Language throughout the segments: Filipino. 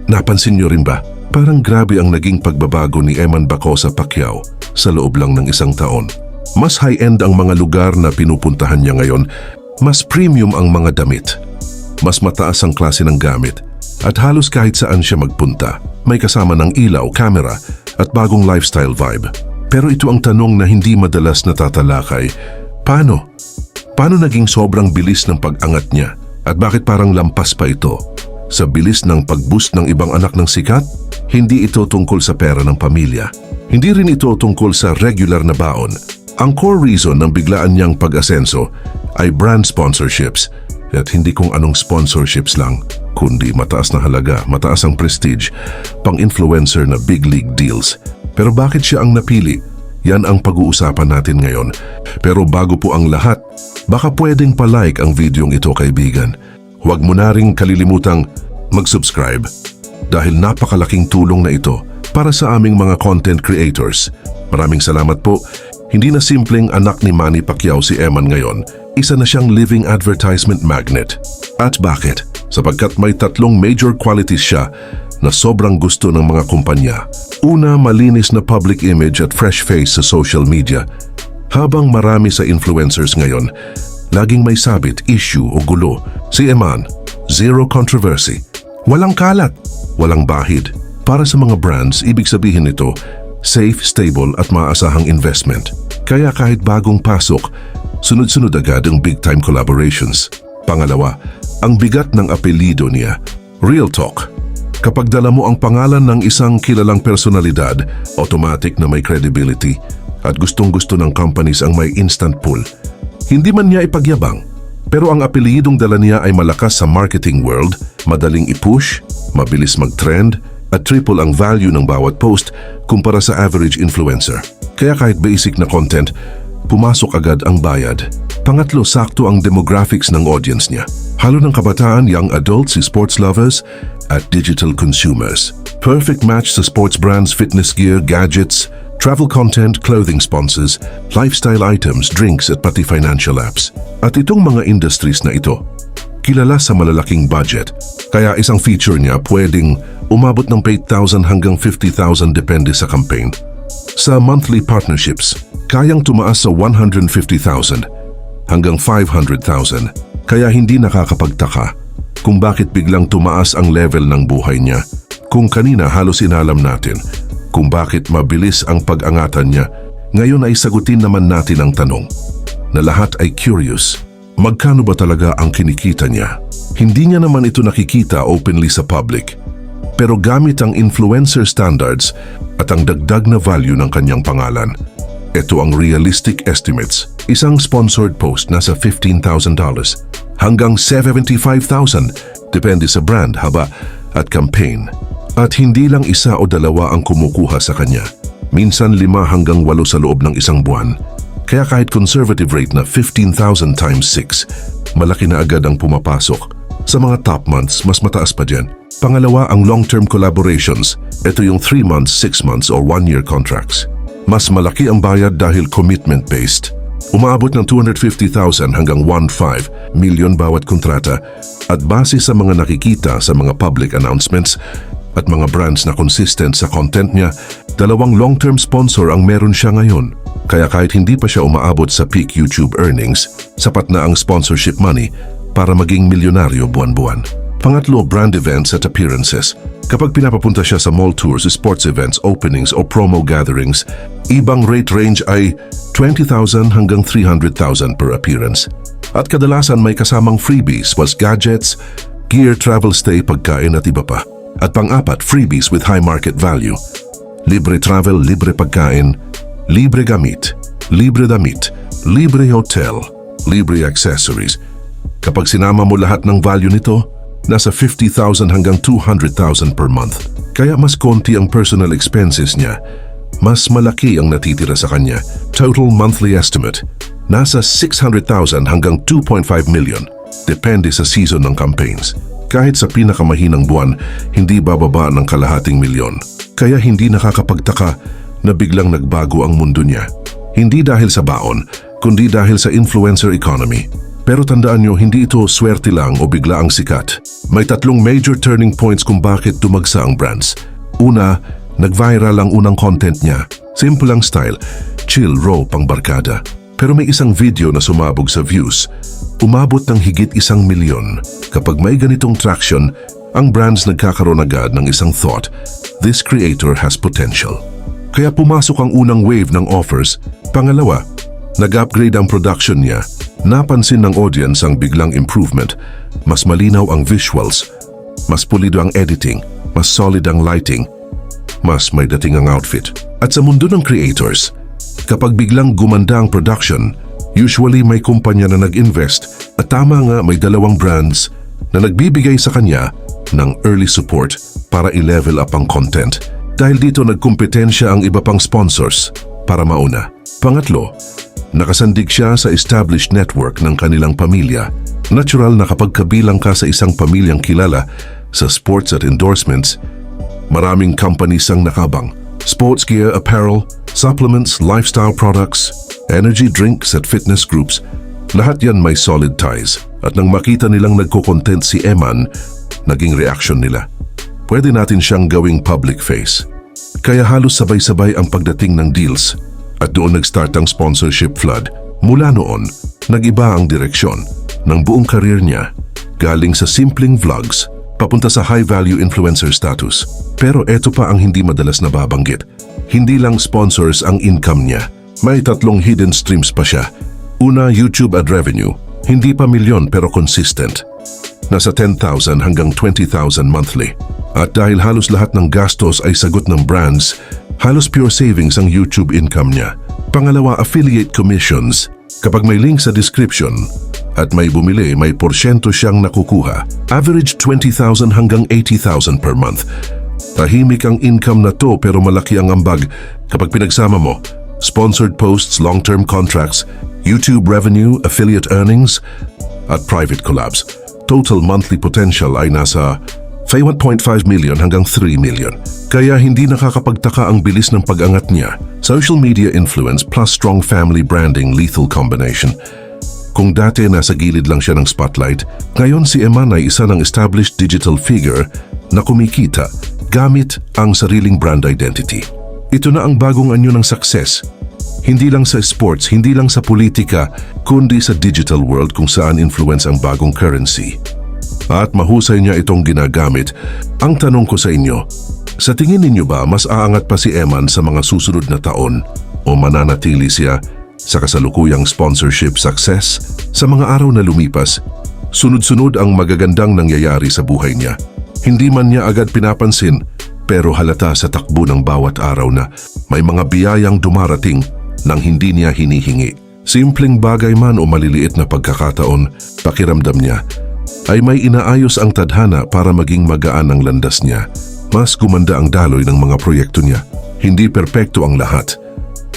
Napansin niyo rin ba? Parang grabe ang naging pagbabago ni Eman Bacosa Pacquiao sa loob lang ng isang taon. Mas high-end ang mga lugar na pinupuntahan niya ngayon, mas premium ang mga damit, mas mataas ang klase ng gamit, at halos kahit saan siya magpunta, may kasama ng ilaw, camera, at bagong lifestyle vibe. Pero ito ang tanong na hindi madalas natatalakay. Paano? Paano naging sobrang bilis ng pag-angat niya? At bakit parang lampas pa ito? Sa bilis ng pag-boost ng ibang anak ng sikat? Hindi ito tungkol sa pera ng pamilya. Hindi rin ito tungkol sa regular na baon. Ang core reason ng biglaan niyang pag-asenso ay brand sponsorships. At hindi kung anong sponsorships lang, kundi mataas na halaga, mataas ang prestige, pang-influencer na big league deals. Pero bakit siya ang napili? Yan ang pag-uusapan natin ngayon. Pero bago po ang lahat, baka pwedeng pa-like ang videong ito, kaibigan. Huwag mo na ring kalilimutang mag-subscribe dahil napakalaking tulong na ito para sa aming mga content creators. Maraming salamat po. Hindi na simpleng anak ni Manny Pacquiao si Eman ngayon, isa na siyang living advertisement magnet. At bakit? Sapagkat may tatlong major qualities siya na sobrang gusto ng mga kumpanya. Una, malinis na public image at fresh face sa social media. Habang marami sa influencers ngayon, laging may sabit, issue o gulo. Si Eman, zero controversy. Walang kalat, walang bahid. Para sa mga brands, ibig sabihin nito, safe, stable at maaasahang investment. Kaya kahit bagong pasok, sunod-sunod agad ang big-time collaborations. Pangalawa, ang bigat ng apelido niya. Real talk. Kapag dala mo ang pangalan ng isang kilalang personalidad, automatic na may credibility at gustong-gusto ng companies ang may instant pull. Hindi man niya ipagyabang, pero ang apelidong dala niya ay malakas sa marketing world, madaling i-push, mabilis mag-trend, at triple ang value ng bawat post kumpara sa average influencer. Kaya kahit basic na content, pumasok agad ang bayad. Pangatlo, sakto ang demographics ng audience niya. Halo ng kabataan, young adults, sports lovers, at digital consumers. Perfect match sa sports brands, fitness gear, gadgets, travel content, clothing sponsors, lifestyle items, drinks at pati financial apps. At itong mga industries na ito, kilala sa malalaking budget. Kaya isang feature niya pwedeng umabot ng 8,000 hanggang 50,000 depende sa campaign. Sa monthly partnerships, kayang tumaas sa 150,000 hanggang 500,000. Kaya hindi nakakapagtaka kung bakit biglang tumaas ang level ng buhay niya. Kung kanina halos inalam natin kung bakit mabilis ang pag-angatan niya, ngayon ay sagutin naman natin ang tanong na lahat ay curious. Magkano ba talaga ang kinikita niya? Hindi niya naman ito nakikita openly sa public. Pero gamit ang influencer standards at ang dagdag na value ng kanyang pangalan, ito ang realistic estimates. Isang sponsored post nasa $15,000 hanggang $75,000 depende sa brand, haba at campaign. At hindi lang isa o dalawa ang kumukuha sa kanya. Minsan 5 hanggang 8 sa loob ng isang buwan. Kaya kahit conservative rate na 15,000 times 6, malaki na agad ang pumapasok. Sa mga top months, mas mataas pa dyan. Pangalawa, ang long-term collaborations. Ito yung 3 months, 6 months or 1-year contracts. Mas malaki ang bayad dahil commitment-based. Umaabot ng 250,000 hanggang 1.5 million bawat kontrata at base sa mga nakikita sa mga public announcements at mga brands na consistent sa content niya, 2 long-term sponsor ang meron siya ngayon. Kaya kahit hindi pa siya umaabot sa peak YouTube earnings, sapat na ang sponsorship money para maging milyonaryo buwan-buwan. Pangatlo, brand events at appearances. Kapag pinapapunta siya sa mall tours, sports events, openings o promo gatherings, ibang rate range ay 20,000 hanggang 300,000 per appearance. At kadalasan may kasamang freebies, was gadgets, gear, travel stay, pagkain at iba pa. At pang-apat, freebies with high market value. Libre travel, libre pagkain, libre gamit, libre damit, libre hotel, libre accessories. Kapag sinama mo lahat ng value nito, nasa 50,000 hanggang 200,000 per month. Kaya mas konti ang personal expenses niya, mas malaki ang natitira sa kanya. Total monthly estimate, nasa 600,000 hanggang 2.5 million, depende sa season ng campaigns. Kahit sa pinakamahinang buwan, hindi bababa ng kalahating milyon. Kaya hindi nakakapagtaka na biglang nagbago ang mundo niya. Hindi dahil sa baon, kundi dahil sa influencer economy. Pero tandaan nyo, hindi ito swerte lang o bigla ang sikat. May 3 major turning points kung bakit tumagsa ang brands. Una, nag-viral ang unang content niya. Simple ang style, chill, raw, pangbarkada. Pero may isang video na sumabog sa views. Umabot ng higit 1 milyon. Kapag may ganitong traction, ang brands nagkakaroon agad ng isang thought, this creator has potential. Kaya pumasok ang unang wave ng offers. Pangalawa, nag-upgrade ang production niya. Napansin ng audience ang biglang improvement. Mas malinaw ang visuals, mas pulido ang editing, mas solid ang lighting, mas may dating ang outfit. At sa mundo ng creators, kapag biglang gumanda ang production, usually may kumpanya na nag-invest at tama nga may 2 brands na nagbibigay sa kanya ng early support para i-level up ang content. Dahil dito nagkumpetensya ang iba pang sponsors para mauna. Pangatlo, nakasandig siya sa established network ng kanilang pamilya. Natural na kapag kabilang ka sa isang pamilyang kilala sa sports at endorsements, maraming companies ang nakabang. Sports gear, apparel, supplements, lifestyle products, energy drinks at fitness groups, lahat yan may solid ties. At nang makita nilang nagko-content si Eman, naging reaction nila. Pwede natin siyang gawing public face. Kaya halos sabay-sabay ang pagdating ng deals. At doon nag-start ang sponsorship flood. Mula noon, nag-iba ang direksyon ng buong career niya, galing sa simpleng vlogs, papunta sa high-value influencer status. Pero eto pa ang hindi madalas nababanggit. Hindi lang sponsors ang income niya. May 3 hidden streams pa siya. Una, YouTube ad revenue. Hindi pa milyon pero consistent. Nasa 10,000 hanggang 20,000 monthly. At dahil halos lahat ng gastos ay sagot ng brands, halos pure savings ang YouTube income niya. Pangalawa, affiliate commissions. Kapag may link sa description at may bumili, may porsyento siyang nakukuha. Average 20,000 hanggang 80,000 per month. Tahimik ang income na to pero malaki ang ambag kapag pinagsama mo. Sponsored posts, long-term contracts, YouTube revenue, affiliate earnings, at private collabs. Total monthly potential ay nasa 1.5 million hanggang 3 million. Kaya hindi nakakapagtaka ang bilis ng pag-angat niya. Social media influence plus strong family branding, lethal combination. Kung dati nasa gilid lang siya ng spotlight, ngayon si Eman ay isa ng established digital figure na kumikita gamit ang sariling brand identity. Ito na ang bagong anyo ng success. Hindi lang sa sports, hindi lang sa politika, kundi sa digital world kung saan influence ang bagong currency. At mahusay niya itong ginagamit. Ang tanong ko sa inyo, sa tingin ninyo ba mas aangat pa si Eman sa mga susunod na taon o mananatili siya sa kasalukuyang sponsorship success? Sa mga araw na lumipas, sunod-sunod ang magagandang nangyayari sa buhay niya. Hindi man niya agad pinapansin, pero halata sa takbo ng bawat araw na may mga biyayang dumarating nang hindi niya hinihingi. Simpleng bagay man o maliliit na pagkakataon, pakiramdam niya ay may inaayos ang tadhana para maging magaan ang landas niya. Mas gumanda ang daloy ng mga proyekto niya. Hindi perpekto ang lahat,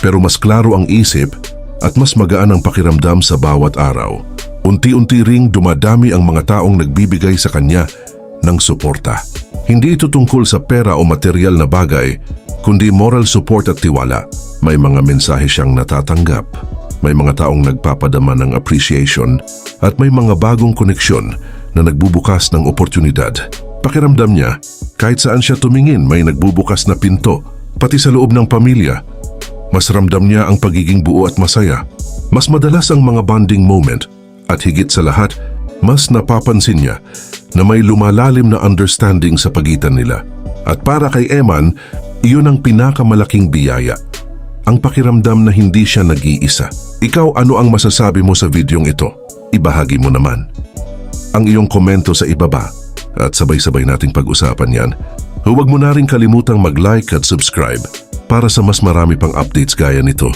pero mas klaro ang isip at mas magaan ang pakiramdam sa bawat araw. Unti-unti ring dumadami ang mga taong nagbibigay sa kanya ng suporta. Hindi ito tungkol sa pera o material na bagay, kundi moral support at tiwala. May mga mensahe siyang natatanggap. May mga taong nagpapadama ng appreciation at may mga bagong koneksyon na nagbubukas ng oportunidad. Pakiramdam niya, kahit saan siya tumingin may nagbubukas na pinto, pati sa loob ng pamilya. Mas ramdam niya ang pagiging buo at masaya. Mas madalas ang mga bonding moment at higit sa lahat, mas napapansin niya na may lumalalim na understanding sa pagitan nila. At para kay Eman, iyon ang pinakamalaking biyaya. Ang pakiramdam na hindi siya nag-iisa. Ikaw, ano ang masasabi mo sa videong ito? Ibahagi mo naman ang iyong komento sa ibaba at sabay-sabay nating pag-usapan yan. Huwag mo na rin kalimutang mag-like at subscribe para sa mas marami pang updates gaya nito.